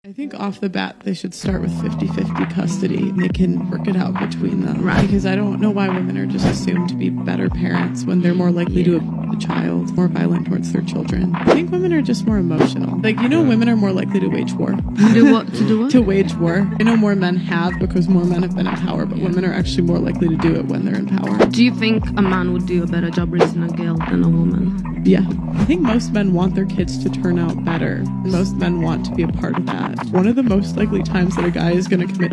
I think off the bat, they should start with 50-50 custody, and they can work it out between them. Right. Because I don't know why women are just assumed to be better parents when they're more likely to abuse the child, more violent towards their children. I think women are just more emotional. Like, women are more likely to wage war. To do what? To wage war. I know more men have because more men have been in power, but women are actually more likely to do it when they're in power. Do you think a man would do a better job raising a girl than a woman? Yeah. I think most men want their kids to turn out better. Most men want to be a part of that. One of the most likely times that a guy is going to commit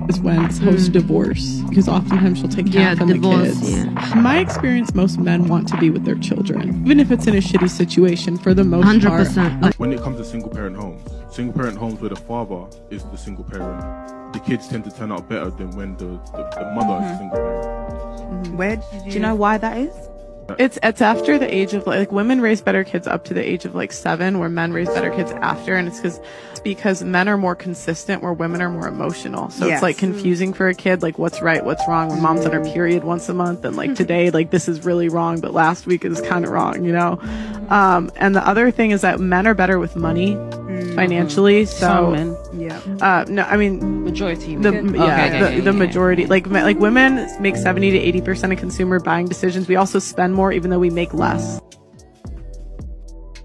is when it's post-divorce, because oftentimes she'll take half on divorce, the kids. In my experience, most men want to be with their children, even if it's in a shitty situation, for the most 100%. part. When it comes to single-parent homes where the father is the single parent, the kids tend to turn out better than when the mother is a single parent. Where do you know why that is? It's after the age of, like women raise better kids up to the age of 7, where men raise better kids after, and it's because men are more consistent, where women are more emotional. So it's confusing for a kid, what's right, what's wrong, when mom's on her period once a month, and today, this is really wrong, but last week is kind of wrong, and the other thing is that men are better with money financially. So men. No, I mean majority. The majority. Like women make 70 to 80% of consumer buying decisions. We also spend more, even though we make less.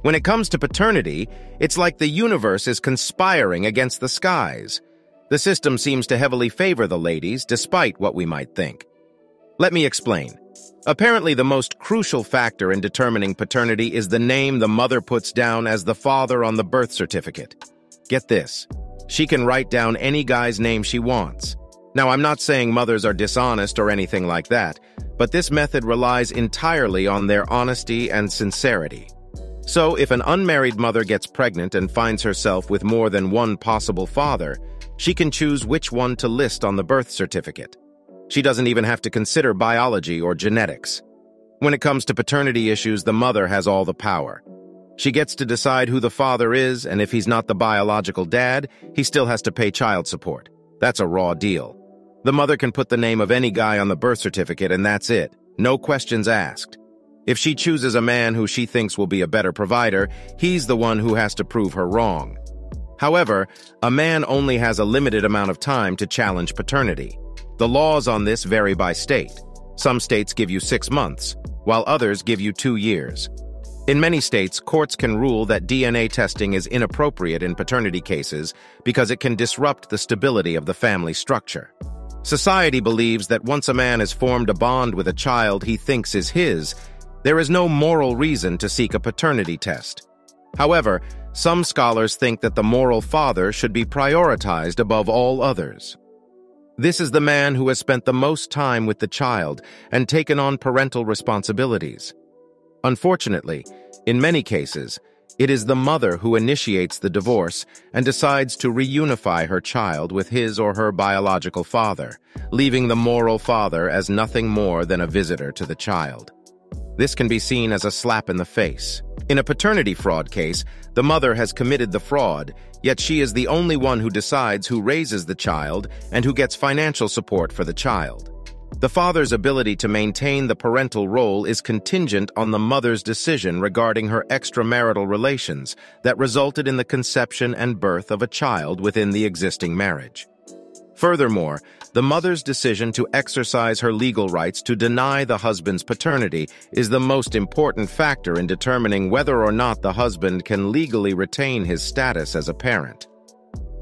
When it comes to paternity, it's like the universe is conspiring against the skies. The system seems to heavily favor the ladies, despite what we might think. Let me explain. Apparently, the most crucial factor in determining paternity is the name the mother puts down as the father on the birth certificate. Get this. She can write down any guy's name she wants. Now, I'm not saying mothers are dishonest or anything like that, but this method relies entirely on their honesty and sincerity. So, if an unmarried mother gets pregnant and finds herself with more than one possible father, she can choose which one to list on the birth certificate. She doesn't even have to consider biology or genetics. When it comes to paternity issues, the mother has all the power. She gets to decide who the father is, and if he's not the biological dad, he still has to pay child support. That's a raw deal. The mother can put the name of any guy on the birth certificate, and that's it. No questions asked. If she chooses a man who she thinks will be a better provider, he's the one who has to prove her wrong. However, a man only has a limited amount of time to challenge paternity. The laws on this vary by state. Some states give you 6 months, while others give you 2 years. In many states, courts can rule that DNA testing is inappropriate in paternity cases because it can disrupt the stability of the family structure. Society believes that once a man has formed a bond with a child he thinks is his, there is no moral reason to seek a paternity test. However, some scholars think that the moral father should be prioritized above all others. This is the man who has spent the most time with the child and taken on parental responsibilities. Unfortunately, in many cases, it is the mother who initiates the divorce and decides to reunify her child with his or her biological father, leaving the moral father as nothing more than a visitor to the child. This can be seen as a slap in the face. In a paternity fraud case, the mother has committed the fraud, yet she is the only one who decides who raises the child and who gets financial support for the child. The father's ability to maintain the parental role is contingent on the mother's decision regarding her extramarital relations that resulted in the conception and birth of a child within the existing marriage. Furthermore, the mother's decision to exercise her legal rights to deny the husband's paternity is the most important factor in determining whether or not the husband can legally retain his status as a parent.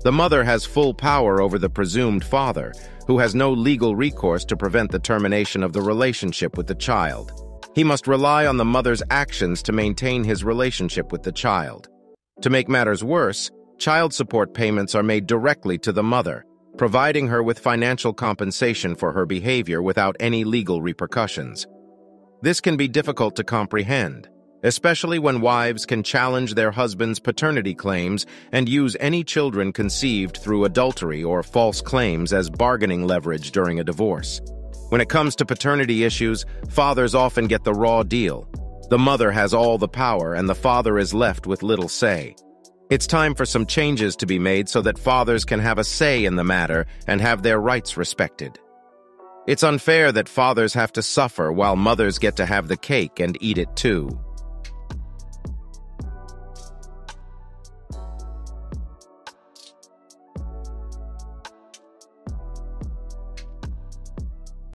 The mother has full power over the presumed father, who has no legal recourse to prevent the termination of the relationship with the child. He must rely on the mother's actions to maintain his relationship with the child. To make matters worse, child support payments are made directly to the mother, providing her with financial compensation for her behavior without any legal repercussions. This can be difficult to comprehend, especially when wives can challenge their husband's paternity claims and use any children conceived through adultery or false claims as bargaining leverage during a divorce. When it comes to paternity issues, fathers often get the raw deal. The mother has all the power and the father is left with little say. It's time for some changes to be made so that fathers can have a say in the matter and have their rights respected. It's unfair that fathers have to suffer while mothers get to have the cake and eat it too.